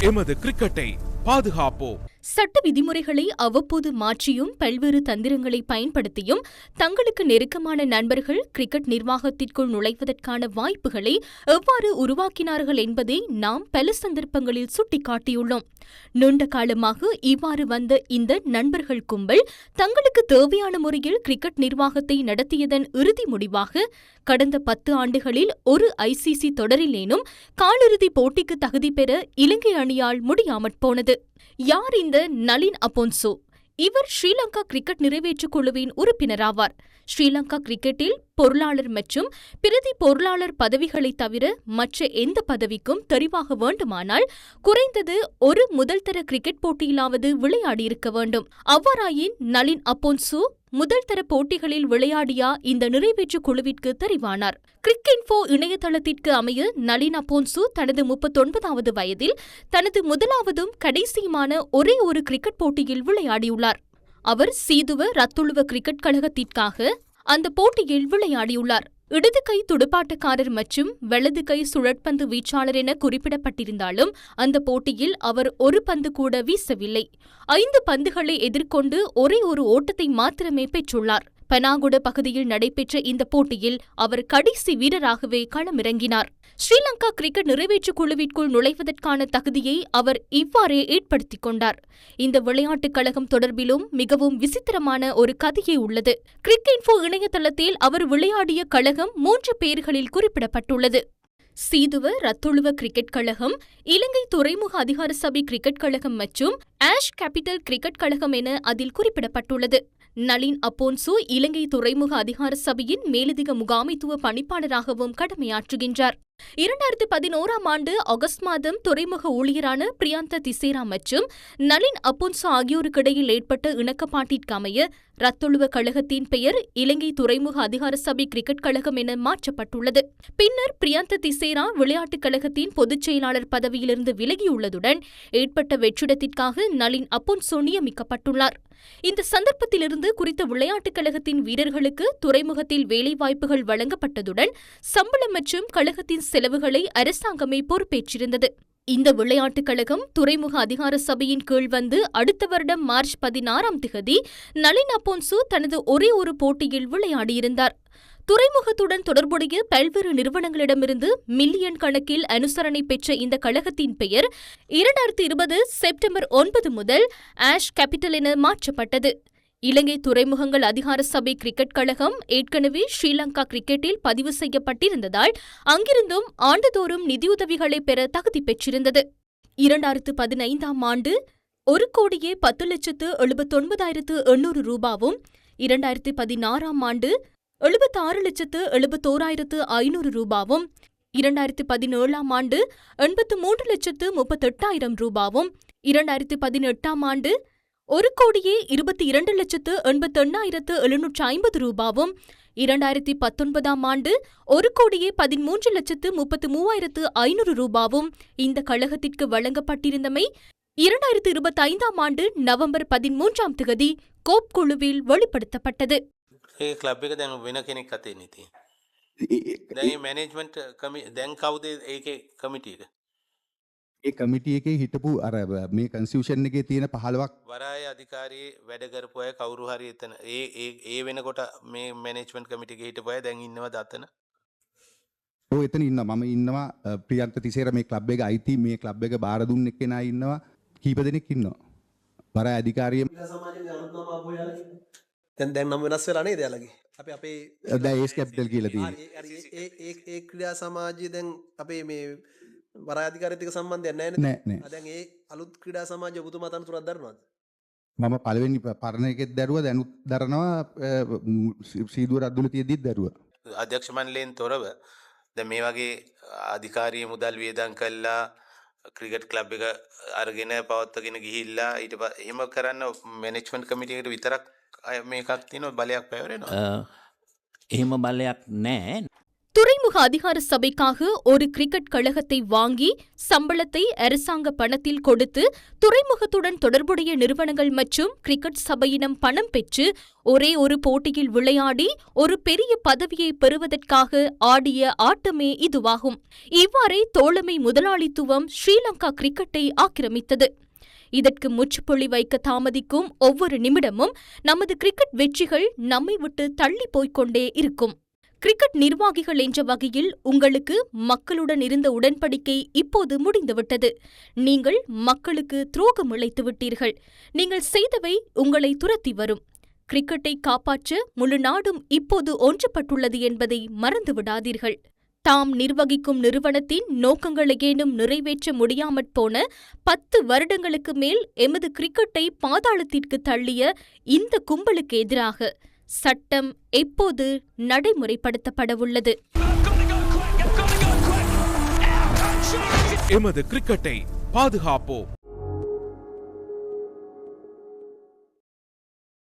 எமது கிரிக்கெட்டை பாதுகாப்போம். சட்ட விதிமுறைகளை அவ்வப்போது மாற்றியும் பல்வேறு தந்திரங்களை பயன்படுத்தியும் தங்களுக்கு நெருக்கமான நண்பர்கள் கிரிக்கெட் நிர்வாகத்திற்குள் நுழைவதற்கான வாய்ப்புகளை எவ்வாறு உருவாக்கினார்கள் என்பதை நாம் பல சந்தர்ப்பங்களில் சுட்டிக்காட்டியுள்ளோம். நீண்ட காலமாக இவ்வாறு வந்த இந்த நண்பர்கள் கும்பல் தங்களுக்கு தேவையான முறையில் கிரிக்கெட் நிர்வாகத்தை நடத்தியதன் இறுதி முடிவாக கடந்த 10 ஆண்டுகளில் ஒரு ICC தொடரிலேனும் காலிறுதிப் போட்டிக்கு தகுதி பெற இலங்கை அணியால் முடியாமற் போனது. யார் இந்த நளின் அப்போன்சோ? இவர் ஸ்ரீலங்கா கிரிக்கெட் நிறைவேற்றுக் குழுவின் உறுப்பினராவார். ஸ்ரீலங்கா கிரிக்கெட்டில் பொருளாளர் மற்றும் பிரதி பொருளாளர் பதவிகளை தவிர மற்ற எந்த பதவிக்கும் தெரிவாக வேண்டுமானால் குறைந்தது ஒரு முதல்தர கிரிக்கெட் போட்டியிலாவது விளையாடியிருக்க வேண்டும். அவ்வாறாயின் நளின் அப்போன்சோ முதல் தர போட்டிகளில் விளையாடியா இந்த நிறைவேற்றுக் குழுவிற்கு தெரிவானார். கிரிக்கெட்இன்ஃபோ இணையதளத்திற்கு அமைய நளின் அப்போன்சோ தனது 39வது வயதில் தனது முதலாவதும் கடைசியுமான ஒரே ஒரு கிரிக்கெட் போட்டியில் விளையாடியுள்ளார். அவர் சீதுவ ரத்துளுவ கிரிக்கெட் கழகத்திற்காக அந்த போட்டியில் விளையாடியுள்ளார். இடது கை துடுப்பாட்டக்காரர் மற்றும் வலது கை சுழற்பந்து வீச்சாளர் என குறிப்பிடப்பட்டிருந்தாலும் அந்த போட்டியில் அவர் ஒரு பந்து கூட வீசவில்லை. 5 பந்துகளை எதிர்கொண்டு ஒரே ஒரு ஓட்டத்தை மாத்திரமே பெற்றுள்ளார். பனாகுட பகுதியில் நடைபெற்ற இந்த போட்டியில் அவர் கடைசி வீரராகவே களமிறங்கினார். ஸ்ரீலங்கா கிரிக்கெட் நிறைவேற்றுக் குழுவிற்குள் நுழைவதற்கான தகுதியை அவர் இவ்வாறே ஏற்படுத்திக் கொண்டார். இந்த விளையாட்டுக் கழகம் தொடர்பிலும் மிகவும் விசித்திரமான ஒரு கதையே உள்ளது. கிரிக்கெட்இன்ஃபோ இணையதளத்தில் அவர் விளையாடிய கழகம் 3 பெயர்களில் குறிப்பிடப்பட்டுள்ளது. சீதுவ ரத்துளுவ கிரிக்கெட் கழகம், இலங்கை துறைமுக அதிகார சபை கிரிக்கெட் கழகம் மற்றும் ஆஷ் கேபிட்டல் கிரிக்கெட் கழகம் என அதில் குறிப்பிடப்பட்டுள்ளது. நளின் அப்போன்சோ இலங்கை துறைமுக அதிகார சபையின் மேலதிக முகாமைத்துவ பணிப்பாளராகவும் கடமையாற்றுகின்றார். 2011ஆம் ஆண்டு ஆகஸ்ட் மாதம் துறைமுக ஊழியரான பிரியாந்த திசேரா மற்றும் நளின் அப்போன்சோ ஆகியோருக்கிடையில் ஏற்பட்ட இணக்கப்பாட்டிற்கு அமைய ரத்துளுவ கழகத்தின் பெயர் இலங்கை துறைமுக அதிகார சபை கிரிக்கெட் கழகம் என மாற்றப்பட்டுள்ளது. பின்னர் பிரியாந்த திசேரா விளையாட்டுக் கழகத்தின் பொதுச் செயலாளர் பதவியிலிருந்து விலகியுள்ளதுடன் ஏற்பட்ட வெற்றிடத்திற்காக நளின் அப்போன்சோ நியமிக்கப்பட்டுள்ளார். இந்த சந்தர்ப்பத்திலிருந்து குறித்த விளையாட்டுக் கழகத்தின் வீரர்களுக்கு துறைமுகத்தில் வேலைவாய்ப்புகள் வழங்கப்பட்டதுடன் சம்பளம் மற்றும் கழகத்தின் செலவுகளை அரசாங்கமே பொறுப்பேற்றிருந்தது. இந்த விளையாட்டுக் கழகம் துறைமுக அதிகார சபையின் கீழ் வந்து அடுத்த வருடம் மார்ச் 16ஆம் திகதி நளின் அப்போன்சோ தனது ஒரே ஒரு போட்டியில் விளையாடியிருந்தார். துறைமுகத்துடன் தொடர்புடைய பல்வேறு நிறுவனங்களிடமிருந்து மில்லியன் கணக்கில் அனுசரணை பெற்ற இந்த கழகத்தின் பெயர் 2020 செப்டம்பர் 9 முதல் ஆஷ் கேபிட்டல் என மாற்றப்பட்டது. இலங்கை துறைமுகங்கள் அதிகார சபை கிரிக்கெட் கழகம் ஏற்கனவே ஸ்ரீலங்கா கிரிக்கெட்டில் பதிவு செய்யப்பட்டிருந்ததால் அங்கிருந்தும் ஆண்டுதோறும் நிதியுதவிகளை பெற தகுதி பெற்றிருந்தது. 2015ஆம் ஆண்டு 1,10,79,800 ரூபாவும் 2016ஆம் ஆண்டு 76,71,500 ரூபாவும் 2017ஆம் ஆண்டு 83,38,000 ரூபாவும் 2018ஆம் ஆண்டு 1,22,88,750 ரூபாவும் 2019ஆம் ஆண்டு 1,13,33,500 ரூபாவும் இந்த கழகத்திற்கு வழங்கப்பட்டிருந்தமை 2025ஆம் ஆண்டு நவம்பர் 13ஆம் திகதி கோப் குழுவில் வெளிப்படுத்தப்பட்டது. ඒ ක්ලබ් එක දැන් වෙන කෙනෙක් අතේ නේ තියෙන්නේ. දැන් මේ මැනේජ්මන්ට් දැන් කවුද ඒකේ කමිටි එක? ඒ කමිටි එකේ හිටපු අර මේ කන්ස්ටිටියුෂන් එකේ තියෙන 15ක් වරාය අධිකාරී වැඩ කරපු අය කවුරු හරි එතන ඒ වෙනකොට මේ මැනේජ්මන්ට් කමිටි එකේ හිටපු අය දැන් ඉන්නවද අතන? ඔව් එතන ඉන්නවා. මම ඉන්නවා. ප්‍රියන්ත තිසේර මේ ක්ලබ් එක අයිති මේ ක්ලබ් එක බාර දුන්න එක්කෙනා ඉන්නවා. කීප දෙනෙක් ඉන්නවා. වරාය අධිකාරිය දැන් නම් වෙනස් වෙලා නේද යාලගේ? අපි අපේ දැන් ඒස් කැපිටල් කියලා තියෙනවා. ඒ ක්‍රීඩා සමාජයේ දැන් අපේ මේ වරාය අධිකාරියත් එක්ක සම්බන්ධයක් නැහැ නෑ නෑ. දැන් ඒ අලුත් ක්‍රීඩා සමාජය ඔබතුමා තනතුරක් දරනවද? මම පළවෙනි පරණ එකෙත් දැරුවා දැනුත් දරනවා සීදුව රද්දුල තියෙද්දිත් දැරුවා. අධ්‍යක්ෂ මණ්ඩලයෙන් තොරව දැන් මේ වගේ අධිකාරිය මුදල් වියදම් කළා ක්‍රිකට් ක්ලබ් එක අරගෙන පවත්වාගෙන ගිහිල්ලා ඊට එහෙම කරන්න මැනේජ්මන්ට් කමිටි එකට විතරක් මේකක් තියෙනවා බලයක් පැවරෙනවා. එහෙම බලයක් නැහැ. துறைமுக அதிகார சபைக்காக ஒரு கிரிக்கெட் கழகத்தை வாங்கி சம்பளத்தை அரசாங்க பணத்தில் கொடுத்து துறைமுகத்துடன் தொடர்புடைய நிறுவனங்கள் மற்றும் கிரிக்கெட் சபையினம் பணம் பெற்று ஒரே ஒரு போட்டியில் விளையாடி ஒரு பெரிய பதவியை பெறுவதற்காக ஆடிய ஆட்டமே இதுவாகும். இவ்வாறே தோழமை முதலாளித்துவம் ஸ்ரீலங்கா கிரிக்கெட்டை ஆக்கிரமித்தது. இதற்கு முற்றுப்புள்ளி வைக்க தாமதிக்கும் ஒவ்வொரு நிமிடமும் நமது கிரிக்கெட் வெற்றிகள் நம்மை விட்டு தள்ளி போய்க்கொண்டே இருக்கும். கிரிக்கெட் நிர்வாகிகள் என்ற வகையில் உங்களுக்கு மக்களுடன் இருந்த உடன்படிக்கை இப்போது முடிந்துவிட்டது. நீங்கள் மக்களுக்கு துரோகம் இழைத்து விட்டீர்கள். நீங்கள் செய்தவை உங்களை துரத்தி வரும். கிரிக்கெட்டை காப்பாற்ற முழு நாடும் இப்போது ஒன்றுபட்டுள்ளது என்பதை மறந்துவிடாதீர்கள். தாம் நிர்வகிக்கும் நிறுவனத்தின் நோக்கங்களை ஏனும் நிறைவேற்ற முடியாமற் போன 10 வருடங்களுக்கு மேல் எமது கிரிக்கெட்டை பாதாளத்திற்கு தள்ளிய இந்த கும்பலுக்கு எதிராக சட்டம் எப்போது நடைமுறைப்படுத்தப்படவுள்ளது? எமது கிரிக்கெட்டை பாதுகாப்போம்.